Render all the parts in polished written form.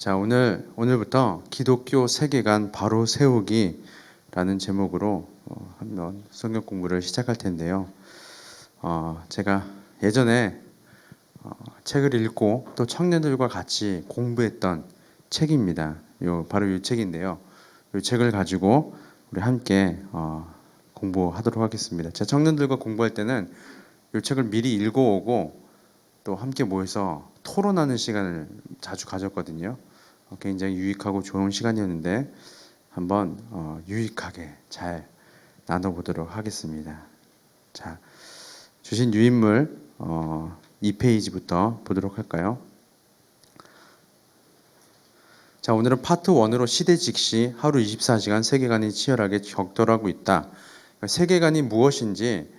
자, 오늘부터 기독교 세계관 바로 세우기라는 제목으로 한번 성경 공부를 시작할 텐데요. 제가 예전에 책을 읽고 또 청년들과 같이 공부했던 책입니다. 바로 이 책인데요. 이 책을 가지고 우리 함께 공부하도록 하겠습니다. 제가 청년들과 공부할 때는 이 책을 미리 읽어오고 또 함께 모여서 토론하는 시간을 자주 가졌거든요. 굉장히 유익하고 좋은 시간이었는데 한번 유익하게 잘 나눠보도록 하겠습니다. 자, 주신 유인물 2페이지부터 보도록 할까요? 자, 오늘은 파트 1으로 시대 직시 하루 24시간 세계관이 치열하게 격돌하고 있다. 세계관이 무엇인지,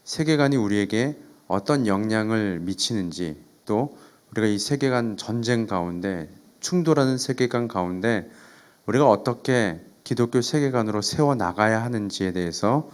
세계관이 우리에게 어떤 영향을 미치는지, 또 우리가 이 세계관 전쟁 가운데 충돌하는 세계관 가운데 우리가 어떻게 기독교 세계관으로 세워 나가야 하는지에 대해서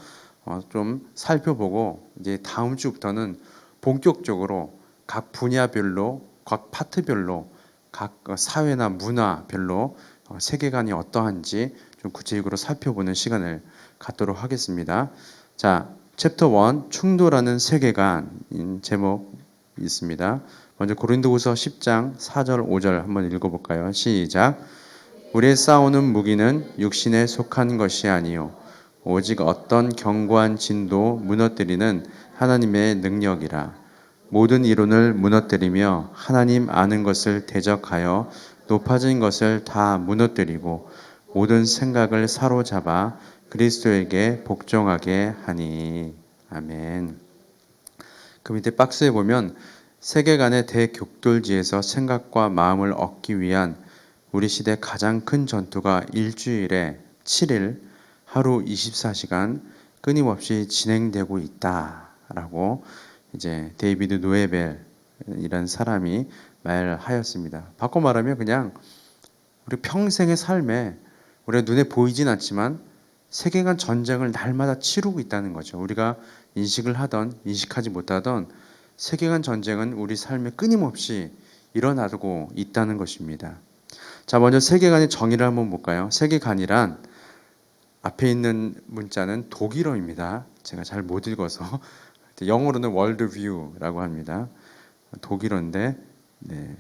좀 살펴보고, 이제 다음 주부터는 본격적으로 각 분야별로, 각 파트별로, 각 사회나 문화별로 세계관이 어떠한지 좀 구체적으로 살펴보는 시간을 갖도록 하겠습니다. 자, 챕터 1 충돌하는 세계관인 제목이 있습니다. 먼저 고린도후서 10장 4절 5절 한번 읽어볼까요? 시작. 우리의 싸우는 무기는 육신에 속한 것이 아니요 오직 어떤 견고한 진도 무너뜨리는 하나님의 능력이라. 모든 이론을 무너뜨리며 하나님 아는 것을 대적하여 높아진 것을 다 무너뜨리고 모든 생각을 사로잡아 그리스도에게 복종하게 하니. 아멘. 그 밑에 박스에 보면 세계관의 대격돌지에서 생각과 마음을 얻기 위한 우리 시대 가장 큰 전투가 일주일에 7일 하루 24시간 끊임없이 진행되고 있다라고 이제 데이비드 노에벨이라는 사람이 말하였습니다. 바꿔 말하면 그냥 우리 평생의 삶에 우리가 눈에 보이진 않지만 세계관 전쟁을 날마다 치르고 있다는 거죠. 우리가 인식을 하던 인식하지 못하던 세계관 전쟁은 우리 삶에 끊임없이 일어나고 있다는 것입니다. 자, 먼저 세계관의 정의를 한번 볼까요? 세계관이란 앞에 있는 문자는 독일어입니다. 제가 잘 못 읽어서 영어로는 월드뷰라고 합니다. 독일어인데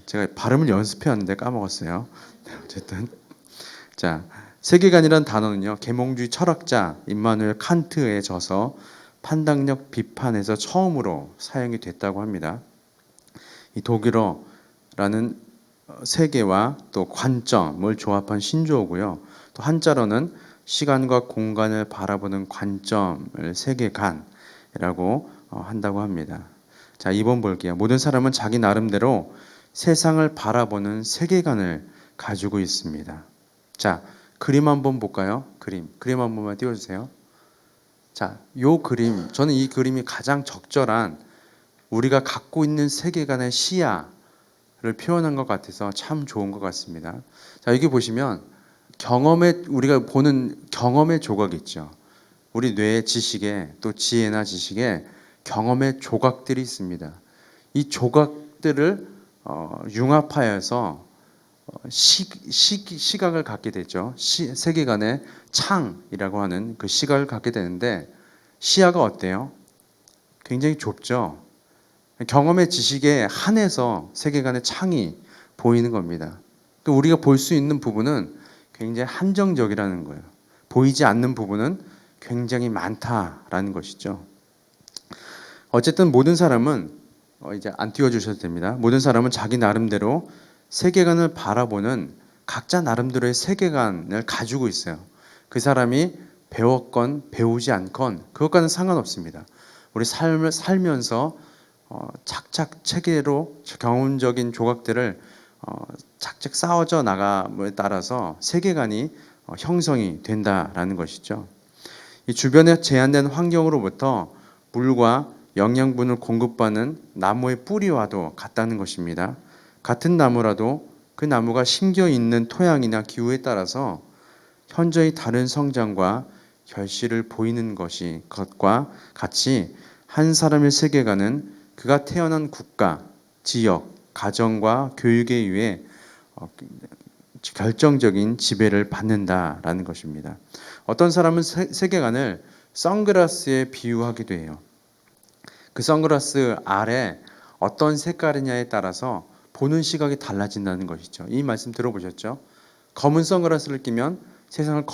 제가 발음을 연습해왔는데 까먹었어요. 어쨌든 자, 세계관이란 단어는요, 계몽주의 철학자 임마누엘 칸트의 저서 판단력 비판에서 처음으로 사용이 됐다고 합니다. 이 독일어라는 세계와 또 관점을 조합한 신조어고요. 또 한자로는 시간과 공간을 바라보는 관점을 세계관이라고 한다고 합니다. 자, 2번 볼게요. 모든 사람은 자기 나름대로 세상을 바라보는 세계관을 가지고 있습니다. 자, 그림 한번 볼까요? 그림 한 번만 띄워주세요. 자, 요 그림, 저는 이 그림이 가장 적절한 우리가 갖고 있는 세계관의 시야를 표현한 것 같아서 참 좋은 것 같습니다. 자, 여기 보시면 우리가 보는 경험의 조각이 있죠. 우리 뇌의 지식에 또 지혜나 지식에 경험의 조각들이 있습니다. 이 조각들을 융합하여서 시각을 갖게 되죠. 세계관의 창이라고 하는 그 시각을 갖게 되는데 시야가 어때요? 굉장히 좁죠. 경험의 지식에 한해서 세계관의 창이 보이는 겁니다. 또 우리가 볼 수 있는 부분은 굉장히 한정적이라는 거예요. 보이지 않는 부분은 굉장히 많다라는 것이죠. 어쨌든 모든 사람은 이제 안 띄워주셔도 됩니다. 모든 사람은 자기 나름대로 세계관을 바라보는 각자 나름대로의 세계관을 가지고 있어요. 그 사람이 배웠건 배우지 않건 그것과는 상관없습니다. 우리 삶을 살면서 착착 체계로 경험적인 조각들을 착착 쌓아져 나감에 따라서 세계관이 형성이 된다라는 것이죠. 이 주변에 제한된 환경으로부터 물과 영양분을 공급받는 나무의 뿌리와도 같다는 것입니다. 같은 나무라도 그 나무가 심겨 있는 토양이나 기후에 따라서 현저히 다른 성장과 결실을 보이는 것과 같이 한 사람의 세계관은 그가 태어난 국가, 지역, 가정과 교육에 의해 결정적인 지배를 받는다라는 것입니다. 어떤 사람은 세계관을 선글라스에 비유하기도 해요. 그 선글라스 아래 어떤 색깔이냐에 따라서 보는 시각이 달라진다는 것이죠. 이 말씀 들어보셨죠? 검은 선글라스를 끼면 세상을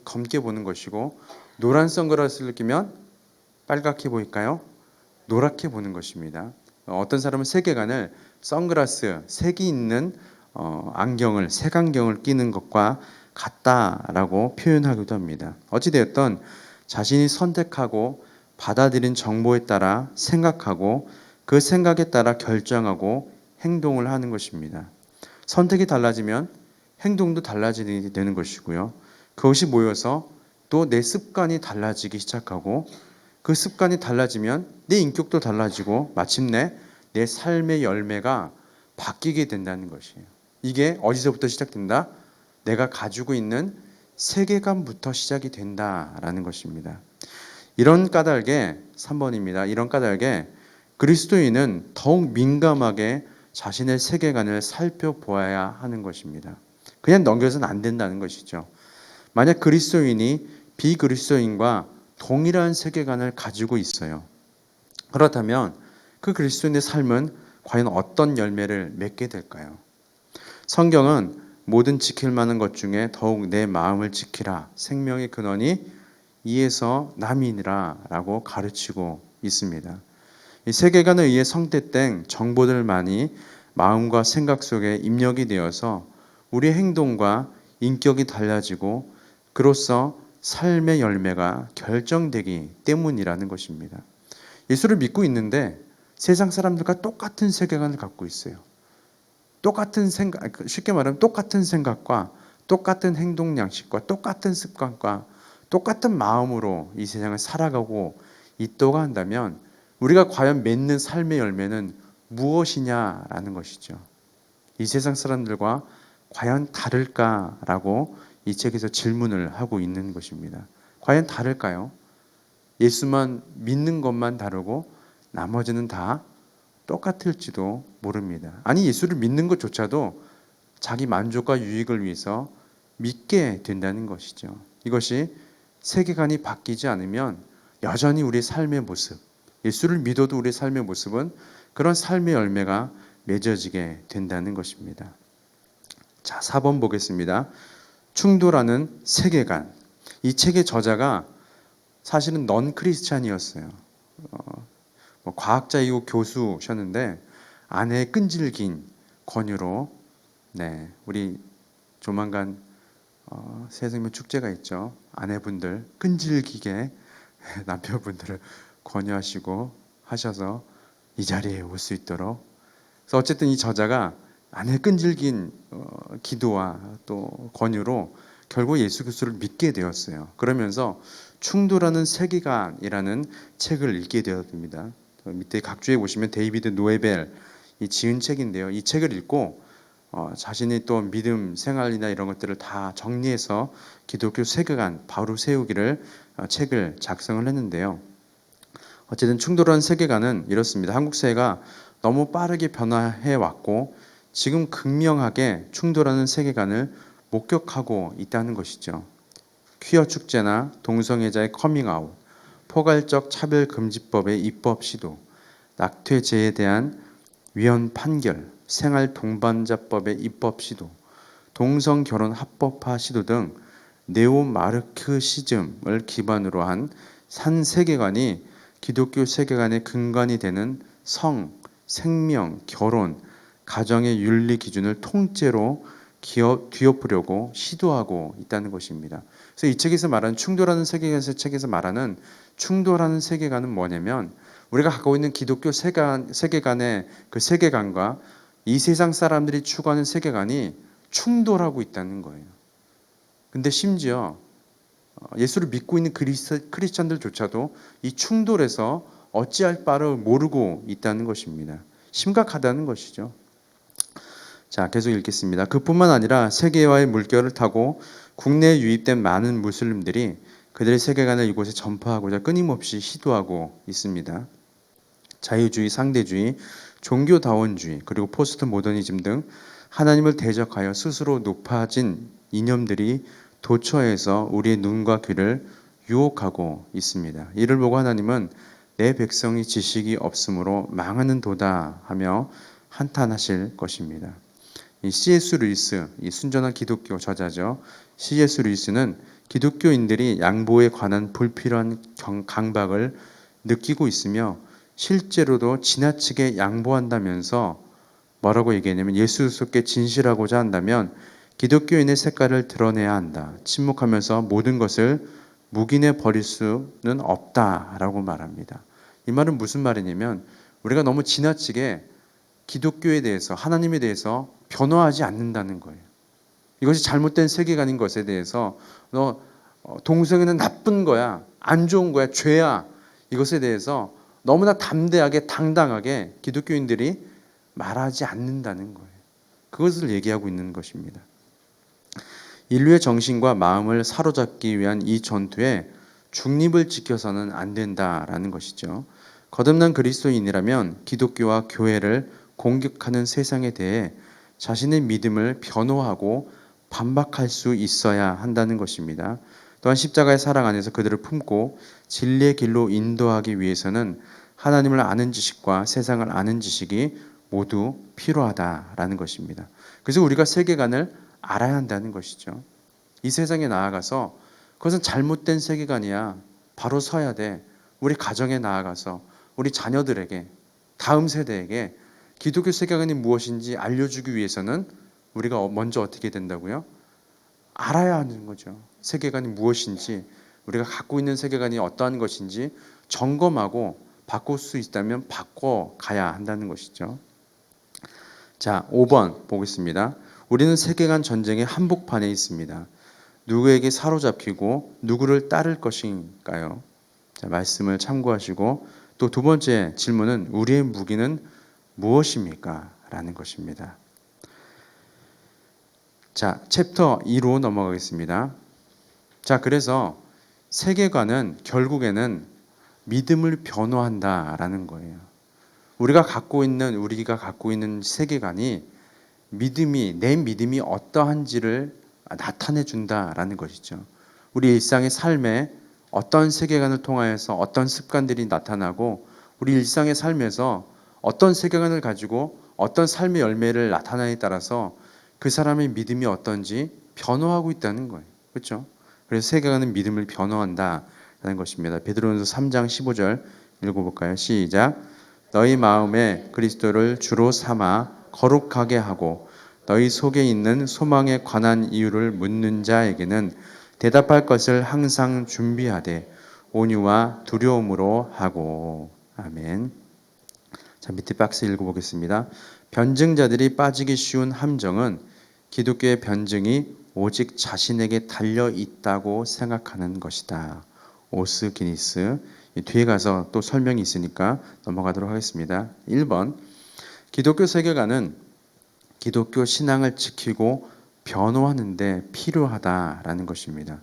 검게 보는 것이고, 노란 선글라스를 끼면 빨갛게 보일까요? 노랗게 보는 것입니다. 어떤 사람은 세계관을 선글라스, 색이 있는 안경을, 색안경을 끼는 것과 같다라고 표현하기도 합니다. 어찌되었던 자신이 선택하고 받아들인 정보에 따라 생각하고 그 생각에 따라 결정하고 행동을 하는 것입니다. 선택이 달라지면 행동도 달라지게 되는 것이고요. 그것이 모여서 또 내 습관이 달라지기 시작하고, 그 습관이 달라지면 내 인격도 달라지고 마침내 내 삶의 열매가 바뀌게 된다는 것이에요. 이게 어디서부터 시작된다? 내가 가지고 있는 세계관부터 시작이 된다라는 것입니다. 이런 까닭에 3번입니다. 이런 까닭에 그리스도인은 더욱 민감하게 자신의 세계관을 살펴보아야 하는 것입니다. 그냥 넘겨서는 안 된다는 것이죠. 만약 그리스도인이 비그리스도인과 동일한 세계관을 가지고 있어요. 그렇다면 그 그리스도인의 삶은 과연 어떤 열매를 맺게 될까요? 성경은 모든 지킬 만한 것 중에 더욱 내 마음을 지키라. 생명의 근원이 이에서 남이니라 라고 가르치고 있습니다. 이 세계관에 의해 성택된 정보들만이 마음과 생각 속에 입력이 되어서 우리의 행동과 인격이 달라지고 그로써 삶의 열매가 결정되기 때문이라는 것입니다. 예수를 믿고 있는데 세상 사람들과 똑같은 세계관을 갖고 있어요. 똑같은 생각, 쉽게 말하면 똑같은 생각과 똑같은 행동 양식과 똑같은 습관과 똑같은 마음으로 이 세상을 살아가고 있다고 한다면 우리가 과연 맺는 삶의 열매는 무엇이냐라는 것이죠. 이 세상 사람들과 과연 다를까라고 이 책에서 질문을 하고 있는 것입니다. 과연 다를까요? 예수만 믿는 것만 다르고 나머지는 다 똑같을지도 모릅니다. 아니, 예수를 믿는 것조차도 자기 만족과 유익을 위해서 믿게 된다는 것이죠. 이것이 세계관이 바뀌지 않으면 여전히 우리의 삶의 모습, 예수를 믿어도 우리의 삶의 모습은 그런 삶의 열매가 맺어지게 된다는 것입니다. 자, 4번 보겠습니다. 충돌하는 세계관. 이 책의 저자가 사실은 넌 크리스찬이었어요. 과학자이고 교수셨는데 아내의 끈질긴 권유로 우리 조만간 새생명 축제가 있죠. 아내분들 끈질기게 남편분들을 권유하시고 하셔서 이 자리에 올 수 있도록. 그래서 어쨌든 이 저자가 아내의 끈질긴 기도와 또 권유로 결국 예수 그리스도를 믿게 되었어요. 그러면서 충돌하는 세계관이라는 책을 읽게 되었습니다. 밑에 각주에 보시면 데이비드 노에벨이 지은 책인데요. 이 책을 읽고 자신의 또 믿음 생활이나 이런 것들을 다 정리해서 기독교 세계관 바로 세우기를 책을 작성을 했는데요. 어쨌든 충돌하는 세계관은 이렇습니다. 한국 사회가 너무 빠르게 변화해 왔고 지금 극명하게 충돌하는 세계관을 목격하고 있다는 것이죠. 퀴어 축제나 동성애자의 커밍아웃, 포괄적 차별금지법의 입법 시도, 낙태죄에 대한 위헌 판결, 생활 동반자법의 입법 시도, 동성결혼 합법화 시도 등 네오마르크시즘을 기반으로 한 산 세계관이 기독교 세계관의 근간이 되는 성, 생명, 결혼, 가정의 윤리 기준을 통째로 뒤엎으려고 시도하고 있다는 것입니다. 그래서 이 책에서 말하는 충돌하는 책에서 말하는 충돌하는 세계관은 뭐냐면 우리가 갖고 있는 기독교 세계관의 그 세계관과 이 세상 사람들이 추구하는 세계관이 충돌하고 있다는 거예요. 근데 심지어 예수를 믿고 있는 크리스찬들조차도 이 충돌에서 어찌할 바를 모르고 있다는 것입니다. 심각하다는 것이죠. 자, 계속 읽겠습니다. 그뿐만 아니라 세계화의 물결을 타고 국내에 유입된 많은 무슬림들이 그들의 세계관을 이곳에 전파하고자 끊임없이 시도하고 있습니다. 자유주의, 상대주의, 종교다원주의, 그리고 포스트 모더니즘 등 하나님을 대적하여 스스로 높아진 이념들이 도처에서 우리의 눈과 귀를 유혹하고 있습니다. 이를 보고 하나님은 내 백성이 지식이 없으므로 망하는도다 하며 한탄하실 것입니다. 이 C.S. 루이스, 이 순전한 기독교 저자죠. C.S. 루이스는 기독교인들이 양보에 관한 불필요한 강박을 느끼고 있으며 실제로도 지나치게 양보한다면서 뭐라고 얘기했냐면, 예수께 진실하고자 한다면 기독교인의 색깔을 드러내야 한다. 침묵하면서 모든 것을 묵인해 버릴 수는 없다라고 말합니다. 이 말은 무슨 말이냐면, 우리가 너무 지나치게 기독교에 대해서, 하나님에 대해서 변화하지 않는다는 거예요. 이것이 잘못된 세계관인 것에 대해서 너 동성애는 나쁜 거야, 안 좋은 거야, 죄야, 이것에 대해서 너무나 담대하게 당당하게 기독교인들이 말하지 않는다는 거예요. 그것을 얘기하고 있는 것입니다. 인류의 정신과 마음을 사로잡기 위한 이 전투에 중립을 지켜서는 안 된다라는 것이죠. 거듭난 그리스도인이라면 기독교와 교회를 공격하는 세상에 대해 자신의 믿음을 변호하고 반박할 수 있어야 한다는 것입니다. 또한 십자가의 사랑 안에서 그들을 품고 진리의 길로 인도하기 위해서는 하나님을 아는 지식과 세상을 아는 지식이 모두 필요하다라는 것입니다. 그래서 우리가 세계관을 알아야 한다는 것이죠. 이 세상에 나아가서 그것은 잘못된 세계관이야, 바로 서야 돼. 우리 가정에 나아가서 우리 자녀들에게, 다음 세대에게 기독교 세계관이 무엇인지 알려주기 위해서는 우리가 먼저 어떻게 된다고요? 알아야 하는 거죠. 세계관이 무엇인지, 우리가 갖고 있는 세계관이 어떠한 것인지 점검하고 바꿀 수 있다면 바꿔가야 한다는 것이죠. 자, 5번 보겠습니다. 우리는 세계관 전쟁의 한복판에 있습니다. 누구에게 사로잡히고 누구를 따를 것인가요? 자, 말씀을 참고하시고, 또 두 번째 질문은 우리의 무기는 무엇입니까? 라는 것입니다. 자, 챕터 2로 넘어가겠습니다. 자, 그래서 세계관은 결국에는 믿음을 변호한다라는 거예요. 우리가 갖고 있는 세계관이 내 믿음이 어떠한지를 나타내 준다라는 것이죠. 우리 일상의 삶에 어떤 세계관을 통하여서 어떤 습관들이 나타나고, 우리 일상의 삶에서 어떤 세계관을 가지고 어떤 삶의 열매를 나타나에 따라서 그 사람의 믿음이 어떤지 변화하고 있다는 거예요. 그렇죠? 그래서 세계관은 믿음을 변화한다라는 것입니다. 베드로전서 3장 15절 읽어볼까요? 시작. 너희 마음에 그리스도를 주로 삼아 거룩하게 하고 너희 속에 있는 소망에 관한 이유를 묻는 자에게는 대답할 것을 항상 준비하되 온유와 두려움으로 하고. 아멘. 자, 밑에 박스 읽어보겠습니다. 변증자들이 빠지기 쉬운 함정은 기독교의 변증이 오직 자신에게 달려 있다고 생각하는 것이다. 오스 기니스. 뒤에 가서 또 설명이 있으니까 넘어가도록 하겠습니다. 1번, 기독교 세계관은 기독교 신앙을 지키고 변호하는 데 필요하다라는 것입니다.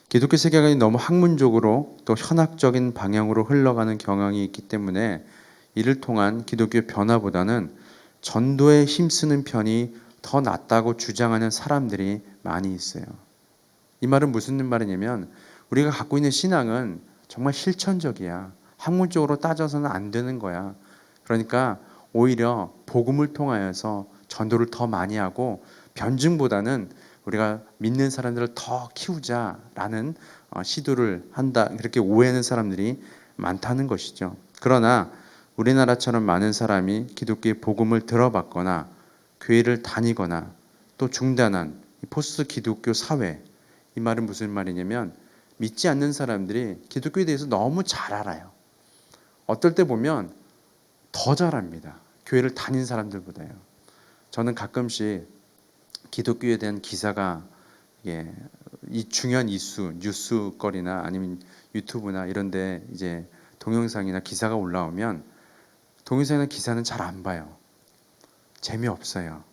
기독교 세계관이 너무 학문적으로 또 현학적인 방향으로 흘러가는 경향이 있기 때문에 이를 통한 기독교 변화보다는 전도에 힘쓰는 편이 더 낫다고 주장하는 사람들이 많이 있어요. 이 말은 무슨 말이냐면, 우리가 갖고 있는 신앙은 정말 실천적이야. 학문적으로 따져서는 안 되는 거야. 그러니까 오히려 복음을 통하여서 전도를 더 많이 하고 변증보다는 우리가 믿는 사람들을 더 키우자라는 시도를 한다, 그렇게 오해하는 사람들이 많다는 것이죠. 그러나 우리나라처럼 많은 사람이 기독교의 복음을 들어봤거나 교회를 다니거나 또 중단한 포스트 기독교 사회, 이 말은 무슨 말이냐면, 믿지 않는 사람들이 기독교에 대해서 너무 잘 알아요. 어떨 때 보면 더 잘 압니다. 교회를 다닌 사람들보다요. 저는 가끔씩 기독교에 대한 기사가 이 중요한 이슈, 뉴스거리나 아니면 유튜브나 이런데 이제 동영상이나 기사가 올라오면 동영상이나 기사는 잘 안 봐요. 재미없어요.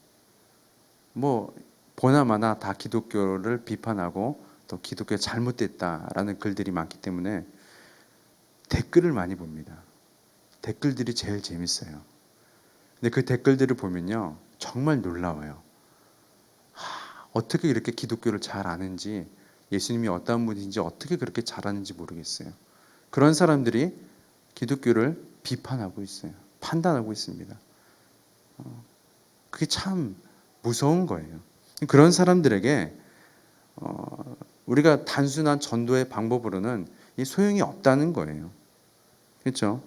뭐 보나마나 다 기독교를 비판하고 또 기독교가 잘못됐다라는 글들이 많기 때문에 댓글을 많이 봅니다. 댓글들이 제일 재밌어요. 근데 그 댓글들을 보면요, 정말 놀라워요. 어떻게 이렇게 기독교를 잘 아는지, 예수님이 어떤 분인지 어떻게 그렇게 잘 아는지 모르겠어요. 그런 사람들이 기독교를 비판하고 있어요. 판단하고 있습니다. 그게 참 무서운 거예요. 그런 사람들에게 우리가 단순한 전도의 방법으로는 이 소용이 없다는 거예요. 그렇죠?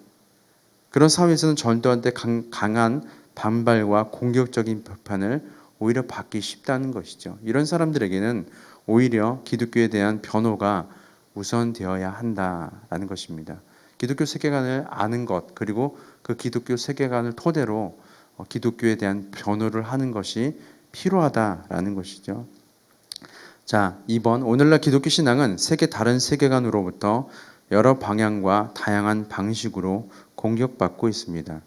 그런 사회에서는 전도한테 강한 반발과 공격적인 비판을 오히려 받기 쉽다는 것이죠. 이런 사람들에게는 오히려 기독교에 대한 변호가 우선되어야 한다라는 것입니다. 기독교 세계관을 아는 것, 그리고 그 기독교 세계관을 토대로 기독교에 대한 변호를 하는 것이 필요하다라는 것이죠. 자, 2번, 오늘날 기독교 신앙은 다른 세계관으로부터 여러 방향과 다양한 방식으로 공격받고 있습니다.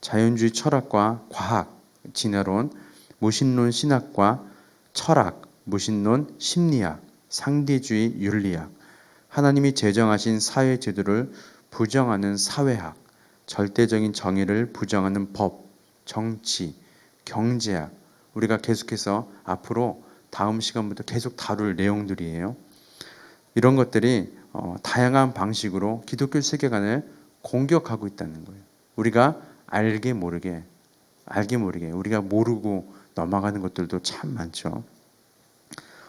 자연주의 철학과 과학, 진화론, 무신론 신학과 철학, 무신론 심리학, 상대주의 윤리학, 하나님이 제정하신 사회 제도를 부정하는 사회학, 절대적인 정의를 부정하는 법, 정치, 경제학, 우리가 계속해서 앞으로 다음 시간부터 계속 다룰 내용들이에요. 이런 것들이 다양한 방식으로 기독교 세계관을 공격하고 있다는 거예요. 우리가 알게 모르게 우리가 모르고 넘어가는 것들도 참 많죠.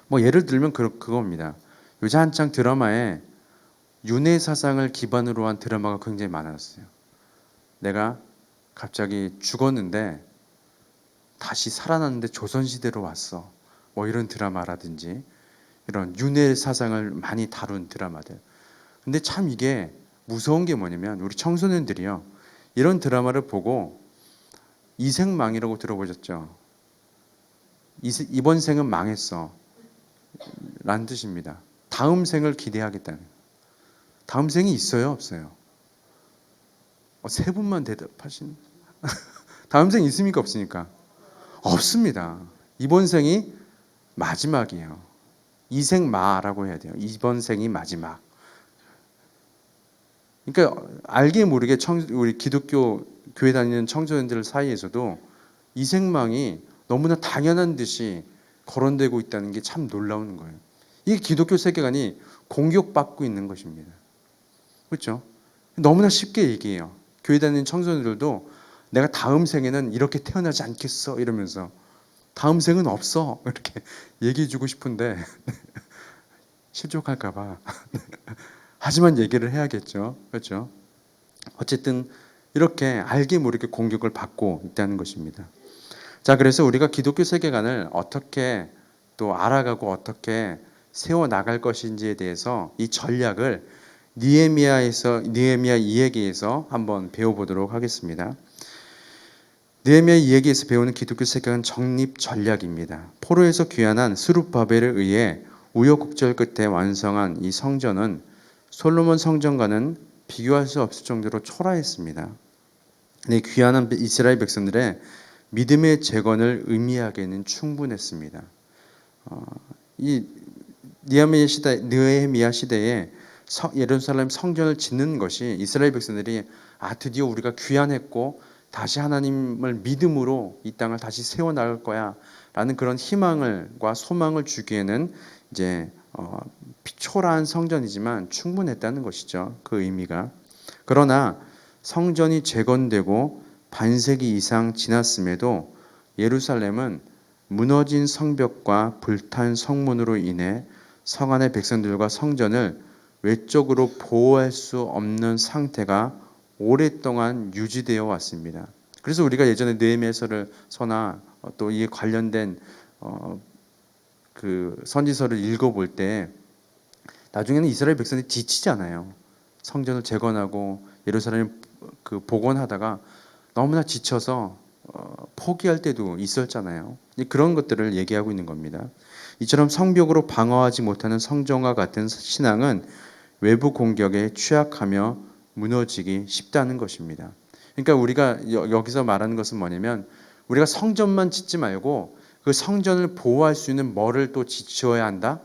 뭐 예를 들면 그겁니다. 요새 한창 드라마에 윤회 사상을 기반으로 한 드라마가 굉장히 많았어요. 내가 갑자기 죽었는데 다시 살아났는데 조선시대로 왔어. 뭐 이런 드라마라든지 이런 윤회 사상을 많이 다룬 드라마들. 근데 참 이게 무서운 게 뭐냐면 우리 청소년들이요. 이런 드라마를 보고 이생망이라고 들어보셨죠? 이번 생은 망했어. 라는 뜻입니다. 다음 생을 기대하겠다는. 다음 생이 있어요? 없어요? 세 분만 대답하신. 다음 생 있습니까? 없습니까? 없습니다. 이번 생이 마지막이에요. 이생마라고 해야 돼요. 이번 생이 마지막. 그러니까 알게 모르게 우리 기독교 교회 다니는 청소년들 사이에서도 이생망이 너무나 당연한 듯이 거론되고 있다는 게 참 놀라운 거예요. 이게 기독교 세계관이 공격받고 있는 것입니다. 그렇죠? 너무나 쉽게 얘기해요. 교회 다니는 청소년들도 내가 다음 생에는 이렇게 태어나지 않겠어 이러면서 다음 생은 없어 이렇게 얘기해주고 싶은데 실족할까 봐 하지만 얘기를 해야겠죠. 그렇죠? 어쨌든 이렇게 알게 모르게 공격을 받고 있다는 것입니다. 자, 그래서 우리가 기독교 세계관을 어떻게 또 알아가고 어떻게 세워 나갈 것인지에 대해서 이 전략을 느헤미야 2기에서 한번 배워보도록 하겠습니다. 느헤미야 2기에서 배우는 기독교 세계관 정립 전략입니다. 포로에서 귀환한 스룹바벨에 의해 우여곡절 끝에 완성한 이 성전은 솔로몬 성전과는 비교할 수 없을 정도로 초라했습니다. 귀환한 이스라엘 백성들의 믿음의 재건을 의미하기에는 충분했습니다. 이 느헤미야 시대에 예루살렘 성전을 짓는 것이 이스라엘 백성들이 드디어 우리가 귀환했고 다시 하나님을 믿음으로 이 땅을 다시 세워 나갈 거야라는 그런 희망과 소망을 주기에는 이제 초라한 성전이지만 충분했다는 것이죠. 그 의미가. 그러나 성전이 재건되고 반세기 이상 지났음에도 예루살렘은 무너진 성벽과 불탄 성문으로 인해 성 안의 백성들과 성전을 외적으로 보호할 수 없는 상태가 오랫동안 유지되어 왔습니다. 그래서 우리가 예전에 느헤미야서나 또 이에 관련된 그 선지서를 읽어볼 때 나중에는 이스라엘 백성이 지치잖아요. 성전을 재건하고 예루살렘을 복원하다가 너무나 지쳐서 포기할 때도 있었잖아요. 그런 것들을 얘기하고 있는 겁니다. 이처럼 성벽으로 방어하지 못하는 성전과 같은 신앙은 외부 공격에 취약하며 무너지기 쉽다는 것입니다. 그러니까 우리가 여기서 말하는 것은 뭐냐면 우리가 성전만 짓지 말고 그 성전을 보호할 수 있는 뭐를 또 지어야 한다?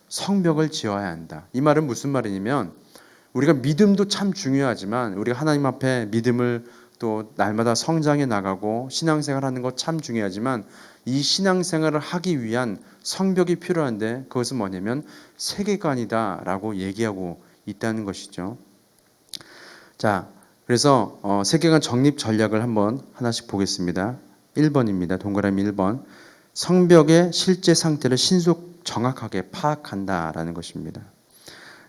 성벽을 지어야 한다. 이 말은 무슨 말이냐면 우리가 믿음도 참 중요하지만 우리가 하나님 앞에 믿음을 또 날마다 성장해 나가고 신앙생활 하는 거 참 중요하지만 이 신앙생활을 하기 위한 성벽이 필요한데 그것은 뭐냐면 세계관이다라고 얘기하고 있다는 것이죠. 자, 그래서 세계관 정립 전략을 한번 하나씩 보겠습니다. 1번입니다. 동그라미 1번. 성벽의 실제 상태를 신속 정확하게 파악한다라는 것입니다.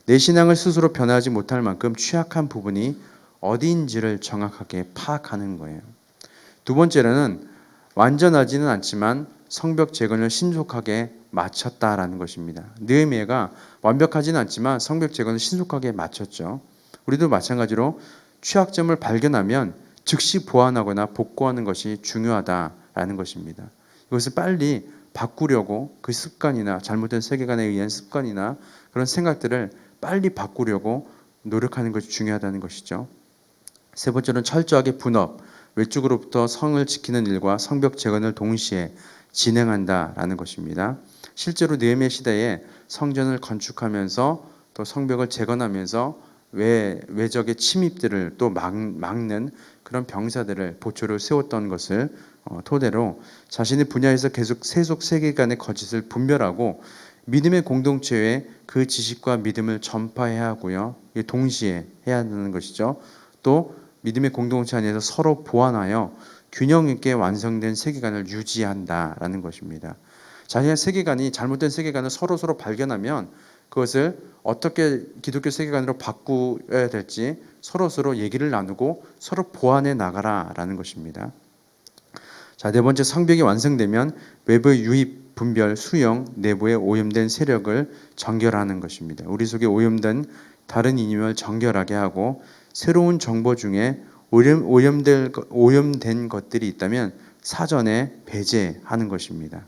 내 신앙을 스스로 변화하지 못할 만큼 취약한 부분이 어디인지를 정확하게 파악하는 거예요. 두 번째로는 완전하지는 않지만 성벽 재건을 신속하게 마쳤다라는 것입니다. 느헤미야가 완벽하지는 않지만 성벽 재건을 신속하게 마쳤죠. 우리도 마찬가지로 취약점을 발견하면 즉시 보완하거나 복구하는 것이 중요하다라는 것입니다. 이것을 빨리 바꾸려고 그 습관이나 잘못된 세계관에 의한 습관이나 그런 생각들을 빨리 바꾸려고 노력하는 것이 중요하다는 것이죠. 세 번째는 철저하게 분업, 외쪽으로부터 성을 지키는 일과 성벽 재건을 동시에 진행한다라는 것입니다. 실제로 느헤미야 시대에 성전을 건축하면서 또 성벽을 재건하면서 외적의 침입들을 또 막는 그런 병사들을 보초로 세웠던 것을 토대로 자신의 분야에서 계속 세속 세계관의 거짓을 분별하고 믿음의 공동체에 그 지식과 믿음을 전파해야 하고요. 동시에 해야 하는 것이죠. 또 믿음의 공동체 안에서 서로 보완하여 균형 있게 완성된 세계관을 유지한다라는 것입니다. 자신의 세계관이 잘못된 세계관을 서로 발견하면 그것을 어떻게 기독교 세계관으로 바꾸어야 될지 서로 얘기를 나누고 서로 보완해 나가라라는 것입니다. 자, 네 번째, 성벽이 완성되면 외부의 유입, 분별, 수용, 내부에 오염된 세력을 정결하는 것입니다. 우리 속에 오염된 다른 이념을 정결하게 하고 새로운 정보 중에 오염된 것들이 있다면 사전에 배제하는 것입니다.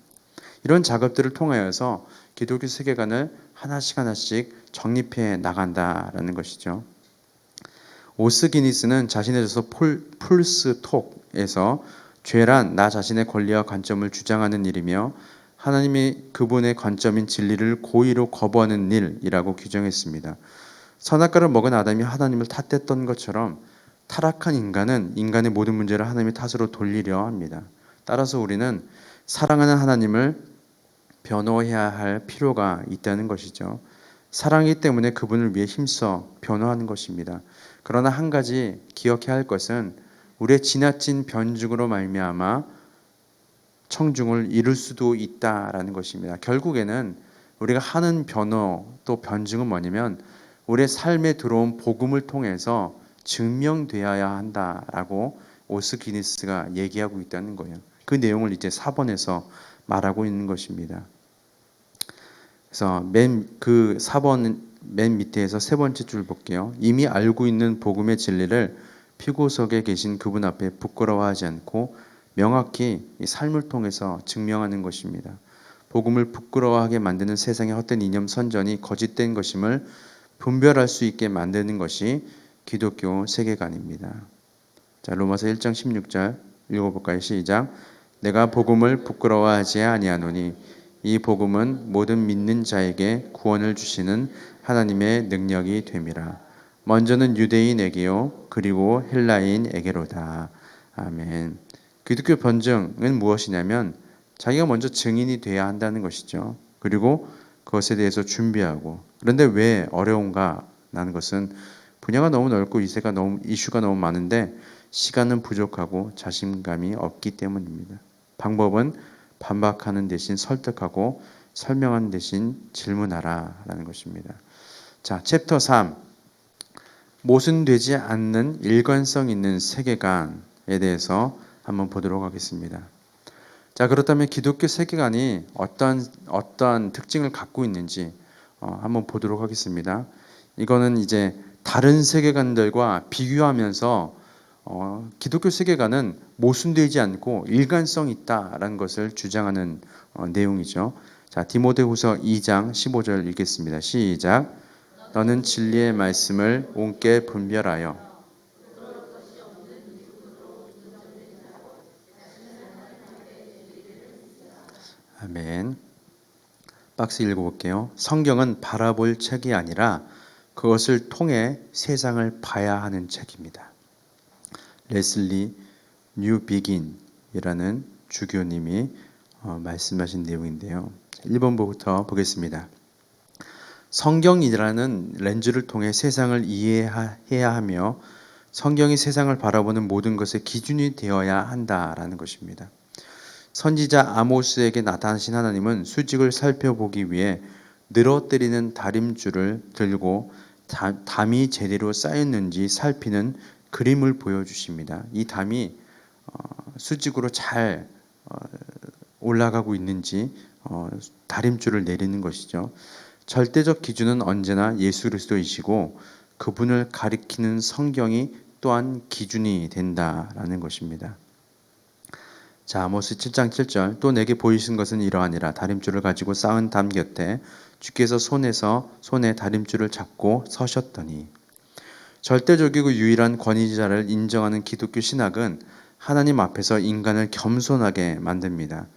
이런 작업들을 통하여서 기독교 세계관을 하나씩 정립해 나간다라는 것이죠. 오스 기니스는 자신의 저서 풀스 톡에서 죄란 나 자신의 권리와 관점을 주장하는 일이며 하나님이 그분의 관점인 진리를 고의로 거부하는 일이라고 규정했습니다. 선악과를 먹은 아담이 하나님을 탓했던 것처럼 타락한 인간은 인간의 모든 문제를 하나님의 탓으로 돌리려 합니다. 따라서 우리는 사랑하는 하나님을 변호해야 할 필요가 있다는 것이죠. 사랑이기 때문에 그분을 위해 힘써 변호하는 것입니다. 그러나 한 가지 기억해야 할 것은 우리의 지나친 변증으로 말미암아 청중을 이룰 수도 있다라는 것입니다. 결국에는 우리가 하는 변호 또 변증은 뭐냐면 우리의 삶에 들어온 복음을 통해서 증명되어야 한다라고 오스 기니스가 얘기하고 있다는 거예요. 그 내용을 이제 4번에서 말하고 있는 것입니다. 그래서 4번 맨 밑에서 세 번째 줄 볼게요. 이미 알고 있는 복음의 진리를 피고석에 계신 그분 앞에 부끄러워하지 않고 명확히 이 삶을 통해서 증명하는 것입니다. 복음을 부끄러워하게 만드는 세상의 헛된 이념 선전이 거짓된 것임을 분별할 수 있게 만드는 것이 기독교 세계관입니다. 자, 로마서 1장 16절 읽어볼까요? 시작. 내가 복음을 부끄러워하지 아니하노니 이 복음은 모든 믿는 자에게 구원을 주시는 하나님의 능력이 됨이라. 먼저는 유대인에게요 그리고 헬라인에게로다. 아멘. 기독교 변증은 무엇이냐면 자기가 먼저 증인이 돼야 한다는 것이죠. 그리고 그것에 대해서 준비하고. 그런데 왜 어려운가? 라는 것은 분야가 너무 넓고 이슈가 너무 많은데 시간은 부족하고 자신감이 없기 때문입니다. 방법은 반박하는 대신 설득하고 설명하는 대신 질문하라 라는 것입니다. 자, 챕터 3. 모순되지 않는 일관성 있는 세계관에 대해서 한번 보도록 하겠습니다. 자, 그렇다면 기독교 세계관이 어떤 특징을 갖고 있는지 한번 보도록 하겠습니다. 이거는 이제 다른 세계관들과 비교하면서 기독교 세계관은 모순되지 않고 일관성 있다라는 것을 주장하는 내용이죠. 자, 디모데후서 2장 15절 읽겠습니다. 시작. 너는 진리의 말씀을 옳게 분별하여 아멘. 박스 읽어볼게요. 성경은 바라볼 책이 아니라 그것을 통해 세상을 봐야 하는 책입니다. 레슬리 뉴비긴이라는 주교님이 말씀하신 내용인데요. 1번부터 보겠습니다. 성경이라는 렌즈를 통해 세상을 이해해야 하며 성경이 세상을 바라보는 모든 것의 기준이 되어야 한다라는 것입니다. 선지자 아모스에게 나타나신 하나님은 수직을 살펴보기 위해 늘어뜨리는 다림줄을 들고 담이 제대로 쌓였는지 살피는 그림을 보여주십니다. 이 담이 수직으로 잘 올라가고 있는지 다림줄을 내리는 것이죠. 절대적 기준은 언제나 예수 그리스도이시고 그분을 가리키는 성경이 또한 기준이 된다라는 것입니다. 자, 아모스 7장 7절 또 내게 보이신 것은 이러하니라 다림줄을 가지고 쌓은 담 곁에 주께서 손에 다림줄을 잡고 서셨더니. 절대적이고 유일한 권위자를 인정하는 기독교 신학은 하나님 앞에서 인간을 겸손하게 만듭니다.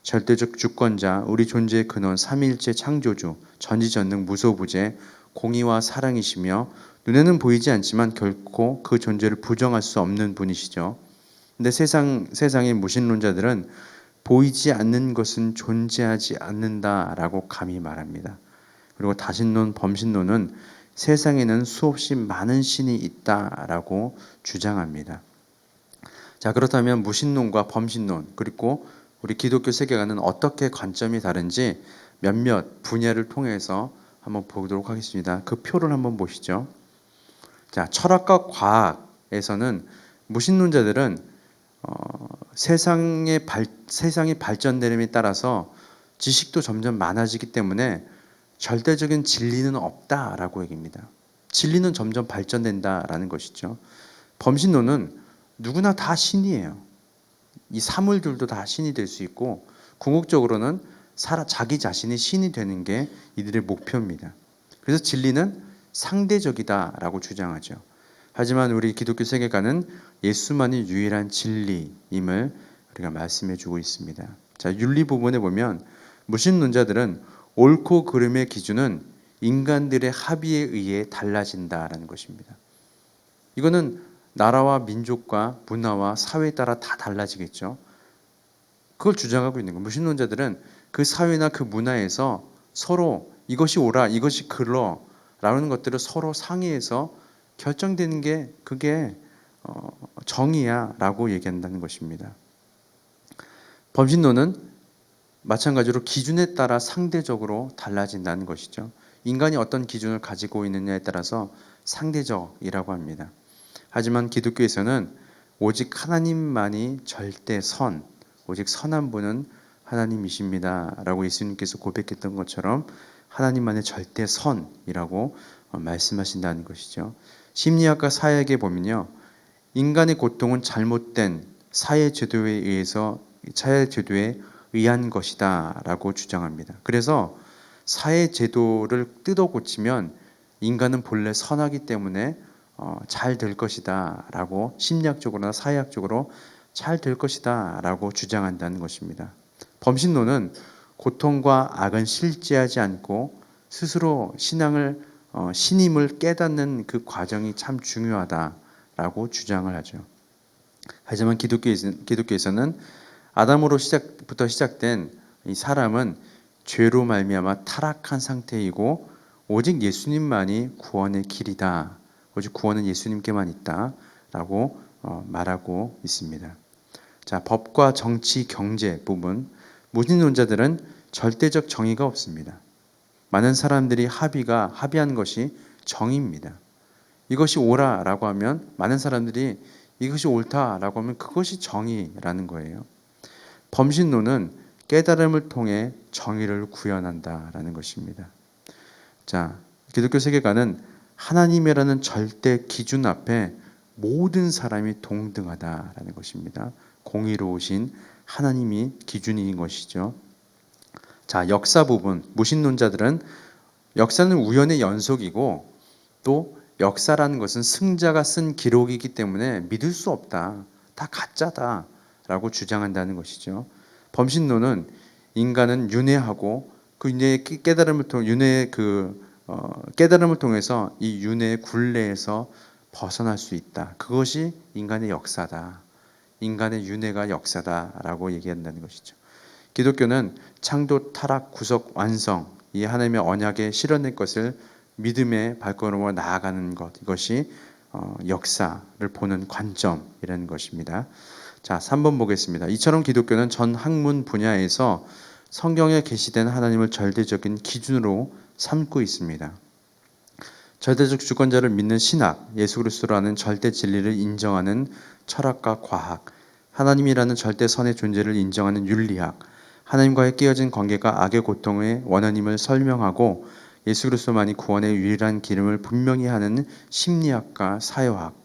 절대적 주권자, 우리 존재의 근원, 삼위일체 창조주, 전지전능 무소부재, 공의와 사랑이시며 눈에는 보이지 않지만 결코 그 존재를 부정할 수 없는 분이시죠. 근데 세상의 무신론자들은 보이지 않는 것은 존재하지 않는다라고 감히 말합니다. 그리고 다신론, 범신론은 세상에는 수없이 많은 신이 있다라고 주장합니다. 자, 그렇다면 무신론과 범신론 그리고 우리 기독교 세계관은 어떻게 관점이 다른지 몇몇 분야를 통해서 한번 보도록 하겠습니다. 그 표를 한번 보시죠. 자, 철학과 과학에서는 무신론자들은 세상이 발전됨에 따라서 지식도 점점 많아지기 때문에 절대적인 진리는 없다라고 얘기합니다. 진리는 점점 발전된다라는 것이죠. 범신론은 누구나 다 신이에요. 이 사물들도 다 신이 될 수 있고 궁극적으로는 자기 자신이 신이 되는 게 이들의 목표입니다. 그래서 진리는 상대적이다라고 주장하죠. 하지만 우리 기독교 세계관은 예수만이 유일한 진리임을 우리가 말씀해 주고 있습니다. 자, 윤리 부분에 보면 무신론자들은 옳고 그름의 기준은 인간들의 합의에 의해 달라진다라는 것입니다. 이거는 나라와 민족과 문화와 사회에 따라 다 달라지겠죠. 그걸 주장하고 있는 거예요. 무신론자들은 그 사회나 그 문화에서 서로 이것이 옳아, 이것이 그러 라는 것들을 서로 상의해서 결정되는 게 그게 정의야 라고 얘기한다는 것입니다. 범신론은 마찬가지로 기준에 따라 상대적으로 달라진다는 것이죠. 인간이 어떤 기준을 가지고 있느냐에 따라서 상대적이라고 합니다. 하지만 기독교에서는 오직 하나님만이 절대 오직 선한 분은 하나님이십니다 라고 예수님께서 고백했던 것처럼 하나님만의 절대 선이라고 말씀하신다는 것이죠. 심리학과 사회학에 보면요, 인간의 고통은 잘못된 사회 제도에 의한 것이다 라고 주장합니다. 그래서 사회 제도를 뜯어 고치면 인간은 본래 선하기 때문에 잘 될 것이다 라고 심리학적으로나 사회학적으로 잘 될 것이다 라고 주장한다는 것입니다. 범신론은 고통과 악은 실제하지 않고 스스로 신임을 깨닫는 그 과정이 참 중요하다라고 주장을 하죠. 하지만 기독교에서는 아담으로부터 시작된 이 사람은 죄로 말미암아 타락한 상태이고 오직 예수님만이 구원의 길이다. 오직 구원은 예수님께만 있다라고 말하고 있습니다. 자, 법과 정치, 경제 부분. 무신론자들은 절대적 정의가 없습니다. 많은 사람들이 합의한 것이 정의입니다. 이것이 옳아라고 하면 많은 사람들이 이것이 옳다라고 하면 그것이 정의라는 거예요. 범신론은 깨달음을 통해 정의를 구현한다라는 것입니다. 자, 기독교 세계관은 하나님이라는 절대 기준 앞에 모든 사람이 동등하다라는 것입니다. 공의로우신 하나님이 기준인 것이죠. 자, 역사 부분. 무신론자들은 역사는 우연의 연속이고 또 역사라는 것은 승자가 쓴 기록이기 때문에 믿을 수 없다. 다 가짜다. 라고 주장한다는 것이죠. 범신론은 인간은 윤회하고 그 윤회의 깨달음을 통해서 이 윤회의 굴레에서 벗어날 수 있다. 그것이 인간의 역사다. 인간의 윤회가 역사다라고 얘기한다는 것이죠. 기독교는 창조, 타락, 구속, 완성, 이 하나님의 언약에 실현된 것을 믿음의 발걸음으로 나아가는 것, 이것이 역사를 보는 관점이라는 것입니다. 자, 3번 보겠습니다. 이처럼 기독교는 전 학문 분야에서 성경에 계시된 하나님을 절대적인 기준으로 삼고 있습니다. 절대적 주권자를 믿는 신학, 예수 그리스도라는 절대 진리를 인정하는 철학과 과학, 하나님이라는 절대 선의 존재를 인정하는 윤리학, 하나님과의 깨어진 관계가 악의 고통의 원한임을 설명하고 예수 그리스도만이 구원의 유일한 기름을 분명히 하는 심리학과 사회학,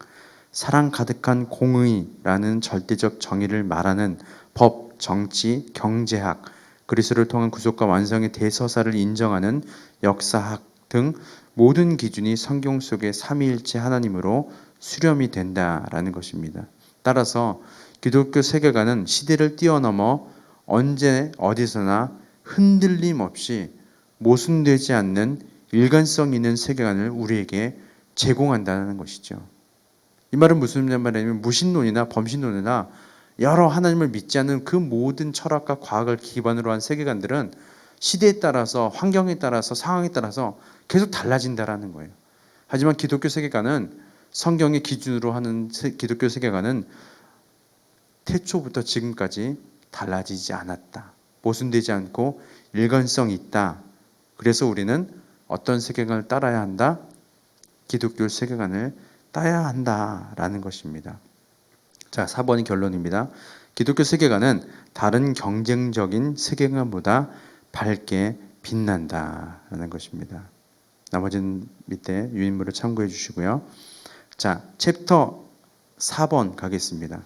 사랑 가득한 공의라는 절대적 정의를 말하는 법, 정치, 경제학, 그리스도를 통한 구속과 완성의 대서사를 인정하는 역사학 등 모든 기준이 성경 속의 삼위일체 하나님으로 수렴이 된다라는 것입니다. 따라서 기독교 세계관은 시대를 뛰어넘어 언제 어디서나 흔들림 없이 모순되지 않는 일관성 있는 세계관을 우리에게 제공한다는 것이죠. 이 말은 무슨 말이냐면 무신론이나 범신론이나 여러 하나님을 믿지 않는 그 모든 철학과 과학을 기반으로 한 세계관들은 시대에 따라서 환경에 따라서 상황에 따라서 계속 달라진다라는 거예요. 하지만 기독교 세계관은 성경의 기준으로 하는 기독교 세계관은 태초부터 지금까지 달라지지 않았다. 모순되지 않고 일관성 있다. 그래서 우리는 어떤 세계관을 따라야 한다? 기독교 세계관을 따야 한다라는 것입니다. 자, 4번이 결론입니다. 기독교 세계관은 다른 경쟁적인 세계관보다 밝게 빛난다라는 것입니다. 나머지는 밑에 유인물을 참고해 주시고요. 자, 챕터 4번 가겠습니다.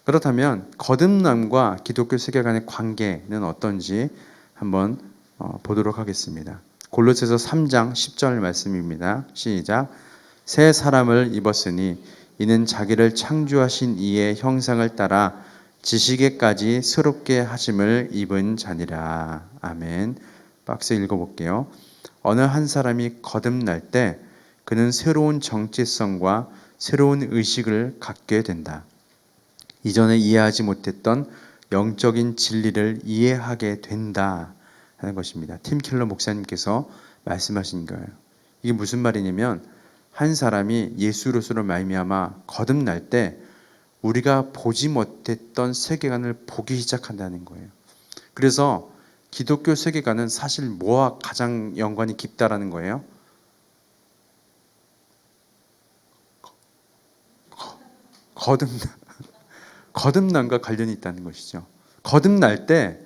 그렇다면 거듭남과 기독교 세계관의 관계는 어떤지 한번 보도록 하겠습니다. 골로새서 3장 10절 말씀입니다. 시작. 새 사람을 입었으니 이는 자기를 창조하신 이의 형상을 따라 지식에까지 새롭게 하심을 입은 자니라. 아멘. 박스 읽어볼게요. 어느 한 사람이 거듭날 때 그는 새로운 정체성과 새로운 의식을 갖게 된다. 이전에 이해하지 못했던 영적인 진리를 이해하게 된다 하는 것입니다. 팀 켈러 목사님께서 말씀하신 거예요. 이게 무슨 말이냐면 한 사람이 예수로서로 말미암아 거듭날 때 우리가 보지 못했던 세계관을 보기 시작한다는 거예요. 그래서 기독교 세계관은 사실 뭐와 가장 연관이 깊다라는 거예요? 거듭남과 관련이 있다는 것이죠. 거듭날 때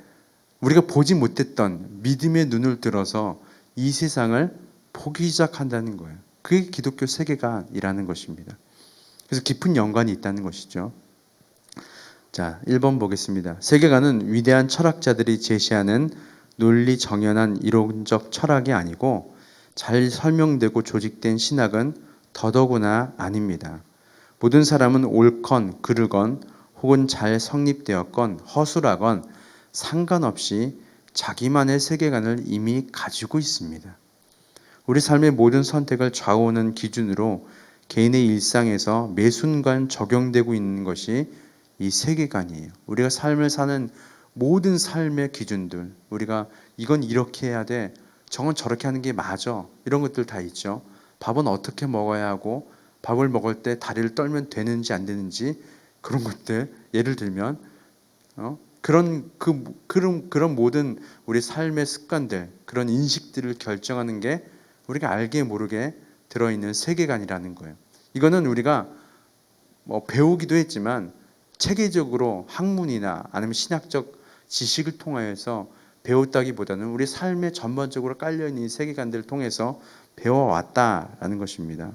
우리가 보지 못했던 믿음의 눈을 들어서 이 세상을 보기 시작한다는 거예요. 그게 기독교 세계관이라는 것입니다. 그래서 깊은 연관이 있다는 것이죠. 자, 1번 보겠습니다. 세계관은 위대한 철학자들이 제시하는 논리 정연한 이론적 철학이 아니고 잘 설명되고 조직된 신학은 더더구나 아닙니다. 모든 사람은 옳건 그르건 혹은 잘 성립되었건 허술하건 상관없이 자기만의 세계관을 이미 가지고 있습니다. 우리 삶의 모든 선택을 좌우하는 기준으로 개인의 일상에서 매 순간 적용되고 있는 것이 이 세계관이에요. 우리가 삶을 사는 모든 삶의 기준들, 우리가 이건 이렇게 해야 돼, 저건 저렇게 하는 게 맞아, 이런 것들 다 있죠. 밥은 어떻게 먹어야 하고 밥을 먹을 때 다리를 떨면 되는지 안 되는지 그런 것들, 예를 들면 그런 모든 우리 삶의 습관들, 그런 인식들을 결정하는 게 우리가 알게 모르게 들어있는 세계관이라는 거예요. 이거는 우리가 배우기도 했지만 체계적으로 학문이나 아니면 신학적 지식을 통하여서 배웠다기보다는 우리 삶에 전반적으로 깔려있는 이 세계관들을 통해서 배워왔다라는 것입니다.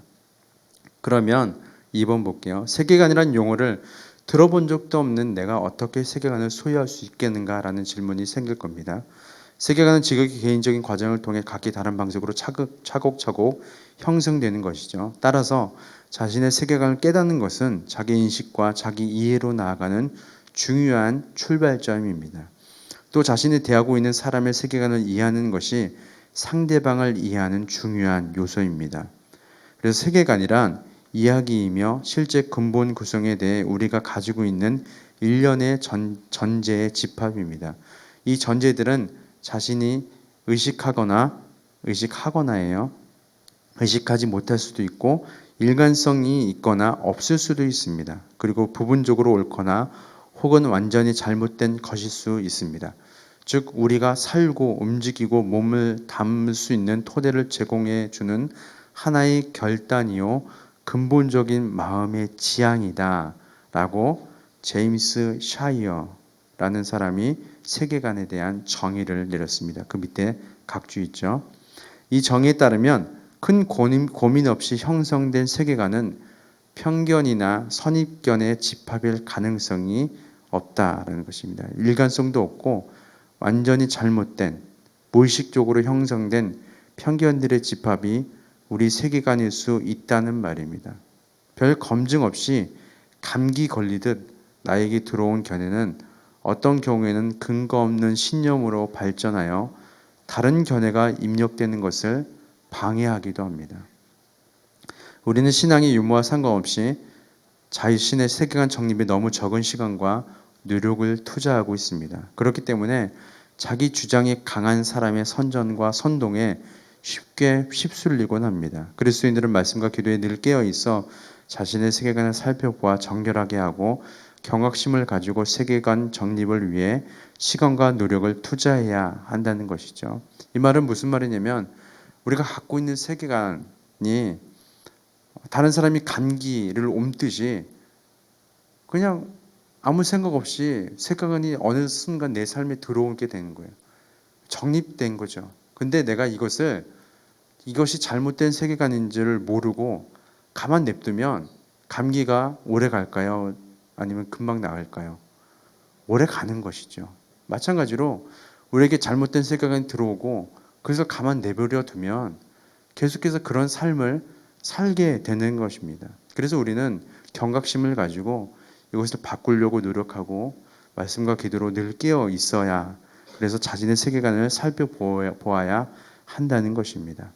그러면 2번 볼게요. 세계관이라는 용어를 들어본 적도 없는 내가 어떻게 세계관을 소유할 수 있겠는가라는 질문이 생길 겁니다. 세계관은 지극히 개인적인 과정을 통해 각기 다른 방식으로 차곡차곡 형성되는 것이죠. 따라서 자신의 세계관을 깨닫는 것은 자기 인식과 자기 이해로 나아가는 중요한 출발점입니다. 또 자신이 대하고 있는 사람의 세계관을 이해하는 것이 상대방을 이해하는 중요한 요소입니다. 그래서 세계관이란 이야기이며 실제 근본 구성에 대해 우리가 가지고 있는 일련의 전제의 집합입니다. 이 전제들은 자신이 의식하거나예요. 의식하지 못할 수도 있고 일관성이 있거나 없을 수도 있습니다. 그리고 부분적으로 옳거나 혹은 완전히 잘못된 것일 수 있습니다. 즉 우리가 살고 움직이고 몸을 담을 수 있는 토대를 제공해 주는 하나의 결단이요 근본적인 마음의 지향이다 라고 제임스 샤이어라는 사람이 세계관에 대한 정의를 내렸습니다. 그 밑에 각주 있죠. 이 정의에 따르면 큰 고민 없이 형성된 세계관은 편견이나 선입견의 집합일 가능성이 없다라는 것입니다. 일관성도 없고 완전히 잘못된 무의식적으로 형성된 편견들의 집합이 우리 세계관일 수 있다는 말입니다. 별 검증 없이 감기 걸리듯 나에게 들어온 견해는 어떤 경우에는 근거 없는 신념으로 발전하여 다른 견해가 입력되는 것을 방해하기도 합니다. 우리는 신앙의 유무와 상관없이 자신의 세계관 정립에 너무 적은 시간과 노력을 투자하고 있습니다. 그렇기 때문에 자기 주장이 강한 사람의 선전과 선동에 쉽게 휩쓸리곤 합니다. 그리스도인들은 말씀과 기도에 늘 깨어 있어 자신의 세계관을 살펴보아 정결하게 하고 경각심을 가지고 세계관 정립을 위해 시간과 노력을 투자해야 한다는 것이죠. 이 말은 무슨 말이냐면 우리가 갖고 있는 세계관이 다른 사람이 감기를 옮듯이 그냥 아무 생각 없이 세계관이 어느 순간 내 삶에 들어오게 되는 거예요. 정립된 거죠. 근데 내가 이것이 잘못된 세계관인지를 모르고 가만 냅두면 감기가 오래 갈까요? 아니면 금방 나을까요? 오래 가는 것이죠. 마찬가지로 우리에게 잘못된 세계관이 들어오고 그래서 가만 내버려 두면 계속해서 그런 삶을 살게 되는 것입니다. 그래서 우리는 경각심을 가지고 이것을 바꾸려고 노력하고 말씀과 기도로 늘 깨어 있어야 그래서 자신의 세계관을 살펴보아야 한다는 것입니다.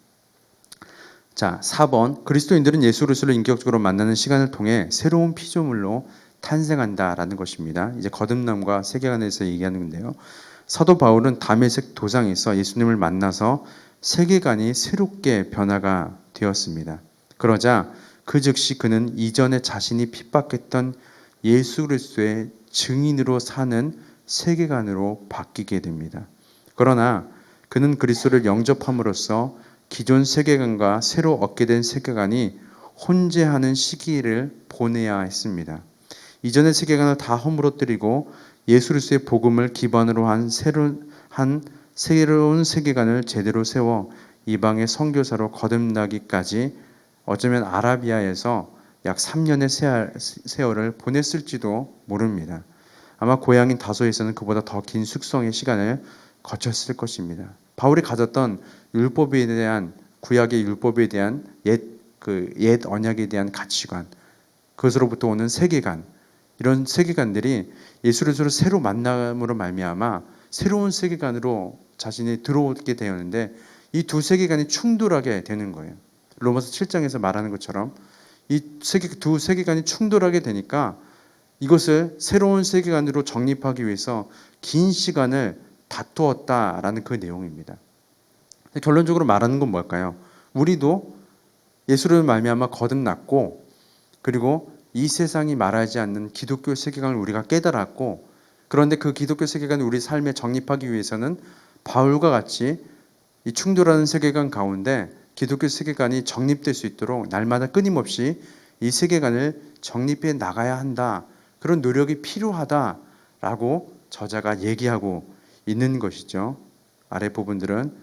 자, 4번 그리스도인들은 예수 그리스도를 인격적으로 만나는 시간을 통해 새로운 피조물로 탄생한다라는 것입니다. 이제 거듭남과 세계관에서 얘기하는 건데요. 사도 바울은 다메섹 도상에서 예수님을 만나서 세계관이 새롭게 변화가 되었습니다. 그러자 그 즉시 그는 이전에 자신이 핍박했던 예수 그리스도의 증인으로 사는 세계관으로 바뀌게 됩니다. 그러나 그는 그리스도를 영접함으로써 기존 세계관과 새로 얻게 된 세계관이 혼재하는 시기를 보내야 했습니다. 이전의 세계관을 다 허물어뜨리고 예수 그리스도의 복음을 기반으로 한 새로운 세계관을 제대로 세워 이방의 선교사로 거듭나기까지 어쩌면 아라비아에서 약 3년의 세월을 보냈을지도 모릅니다. 아마 고향인 다소에서는 그보다 더 긴 숙성의 시간을 거쳤을 것입니다. 바울이 가졌던 율법에 대한 구약의 율법에 대한 옛 언약에 대한 가치관, 그것으로부터 오는 세계관, 이런 세계관들이 예수 그리스도를 새로 만남으로 말미암아 새로운 세계관으로 자신이 들어오게 되었는데 이 두 세계관이 충돌하게 되는 거예요. 로마서 7장에서 말하는 것처럼 이 두 세계관이 충돌하게 되니까 이것을 새로운 세계관으로 정립하기 위해서 긴 시간을 다투었다라는 그 내용입니다. 결론적으로 말하는 건 뭘까요? 우리도 예수를 말미암아 거듭났고 그리고 이 세상이 말하지 않는 기독교 세계관을 우리가 깨달았고 그런데 그 기독교 세계관을 우리 삶에 정립하기 위해서는 바울과 같이 이 충돌하는 세계관 가운데 기독교 세계관이 정립될 수 있도록 날마다 끊임없이 이 세계관을 정립해 나가야 한다. 그런 노력이 필요하다라고 저자가 얘기하고 있는 것이죠. 아래 부분들은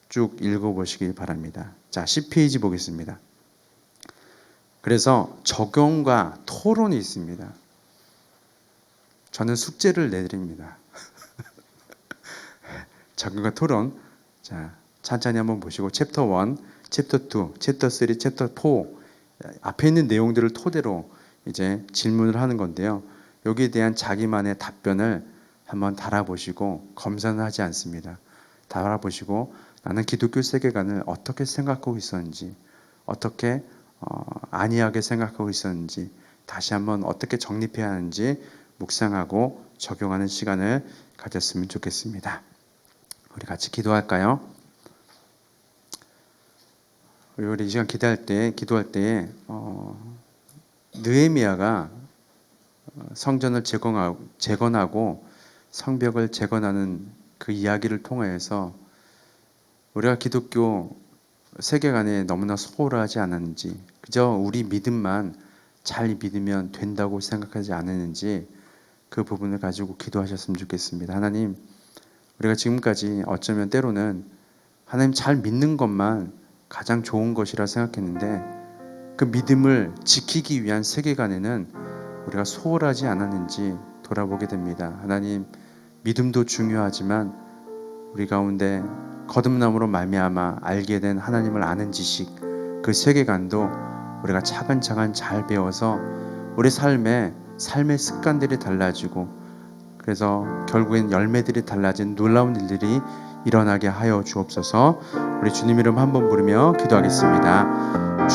쭉 읽어보시길 바랍니다. 자, 10페이지 보겠습니다. 그래서 적용과 토론이 있습니다. 저는 숙제를 내드립니다. 적용과 토론. 자, 천천히 한번 보시고 챕터 1, 챕터 2, 챕터 3, 챕터 4 앞에 있는 내용들을 토대로 이제 질문을 하는 건데요. 여기에 대한 자기만의 답변을 한번 달아보시고 검사는 하지 않습니다. 달아보시고 나는 기독교 세계관을 어떻게 생각하고 있었는지 어떻게 안이하게 생각하고 있었는지 다시 한번 어떻게 정립해야 하는지 묵상하고 적용하는 시간을 가졌으면 좋겠습니다. 우리 같이 기도할까요? 우리 이 시간 기도할 때 느헤미야가 성전을 재건하고 성벽을 재건하는 그 이야기를 통해서 우리가 기독교 세계관에 너무나 소홀하지 않았는지, 그저 우리 믿음만 잘 믿으면 된다고 생각하지 않았는지 그 부분을 가지고 기도하셨으면 좋겠습니다. 하나님, 우리가 지금까지 어쩌면 때로는 하나님 잘 믿는 것만 가장 좋은 것이라 생각했는데 그 믿음을 지키기 위한 세계관에는 우리가 소홀하지 않았는지 돌아보게 됩니다. 하나님, 믿음도 중요하지만 우리 가운데 거듭남으로 말미암아 알게 된 하나님을 아는 지식, 그 세계관도 우리가 차근차근 잘 배워서 우리 삶의 습관들이 달라지고 그래서 결국엔 열매들이 달라진 놀라운 일들이 일어나게 하여 주옵소서. 우리 주님 이름 한번 부르며 기도하겠습니다.